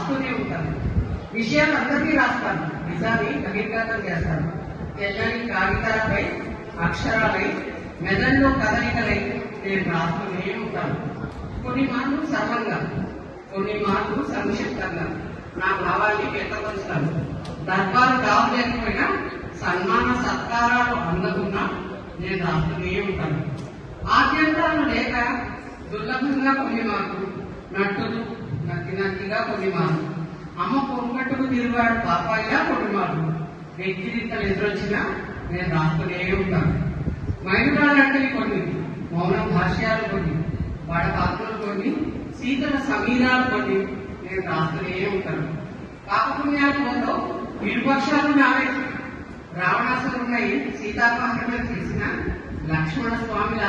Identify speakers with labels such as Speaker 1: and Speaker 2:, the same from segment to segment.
Speaker 1: రాస్తూనే ఉంటాను. విషయాలు అందరికీ రాస్తాను, నిజాన్ని బహిర్గతం చేస్తాను. తెల్లని కాగితాలపై అక్షరాలై మెదడులో కదలికలై నేను రాస్తూనే ఉంటాను. కొన్ని మార్లు సరళంగా, కొన్ని మార్లు సంక్షిప్తంగా నా భావాన్ని వ్యక్తపరుస్తాను. దర్బారు కావలేకపోయినా సన్మాన సత్కారాలు అందకున్నా నేను రాస్తూనే ఉంటాను. ఆద్యంతాలు లేక దుర్లభంగా కొన్ని మార్లు, నట్టులు నత్తిగా కొన్ని మార్లు, అమ్మ పొంగట్టుకు తిరుగాడు పాపాయిగా కొన్ని మార్లు, వ్యక్తిరీతలు ఎదురొచ్చినా నేను రాస్తూనే ఉంటాను. మైలురాలంటివి కొన్ని, మౌన భాష్యాలు కొన్ని, వడపాత్రలు కొన్ని, శీతల సమీరాలు కొన్ని నేను రాస్తూనే ఉంటాను. పాపపుణ్యాల పోలో ఇరుపక్షాలు నావే. రావణాసురున్నై సీతాపహరణం చేసిన లక్ష్మణ స్వామిల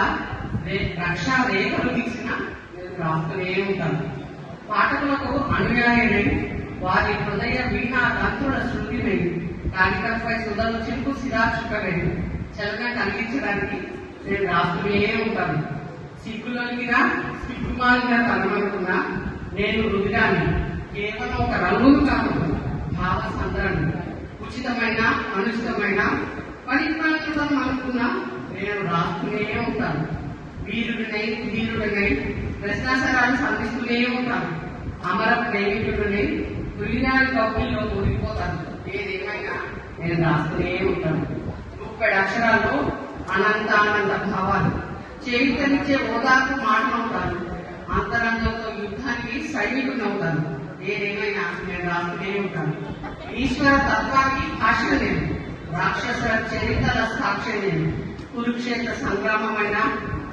Speaker 1: రక్షా రేఖలు తీసిన నేను రాస్తూనే ఉంటాను. పాఠకులకు అనుయాయనై వారి హృదయ వీణా తంత్రుల శృతినై కాగితంపై సుధలు చిలుపు శిరాచుకలై చలన కలిగించడానికి నేను రాస్తూనే ఉంటాను. సిగ్గులొలిగిన సిగ్గుమాలిన తనమనుకున్నా నేను రుదిరాన్ని, కేవలం ఒక రంగును కాదు భావ సంద్రాన్ని. ఉచితమైన అనుచితమైన పరిజ్ఞానం అనుకున్నా నేను రాస్తూనే ఉంటాను. వీరుడినై ప్రశ్నాసరాలు సంధిస్తూనే ఉంటాను. అమర ప్రేమికుడిని తొలినాడి కౌకిల్లో ఊరిపోతాను. ఏదేమైనా నేను రాస్తూనే ఉంటాను. 30 అక్షరాల్లో అనంతానంద భావాలు, చేయుతనిచ్చే ఓదార్పు మాటలవుతాను. అంతరంగంతో యుద్ధానికి సైనికునవుతాను. ఏదేమైనా నేను రాస్తూనే ఉంటాను. ఈశ్వర తత్వానికి భాష్యం నేను, రాక్షసుల చరిత్రల సాక్ష్యం నేను. కురుక్షేత్ర సంగ్రామమైన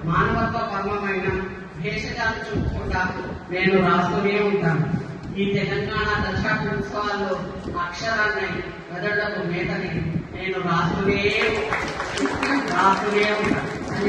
Speaker 1: మానవత్వ కర్మమైన భేషజాలు చూపుకుంటా నేను రాస్తూనే ఉంటాను. ఈ తెలంగాణ దశాబ్ద ఉత్సవాల్లో అక్షరాన్ని మెదళ్లకు మేతని నేను రాస్తూనే ఉంటాను.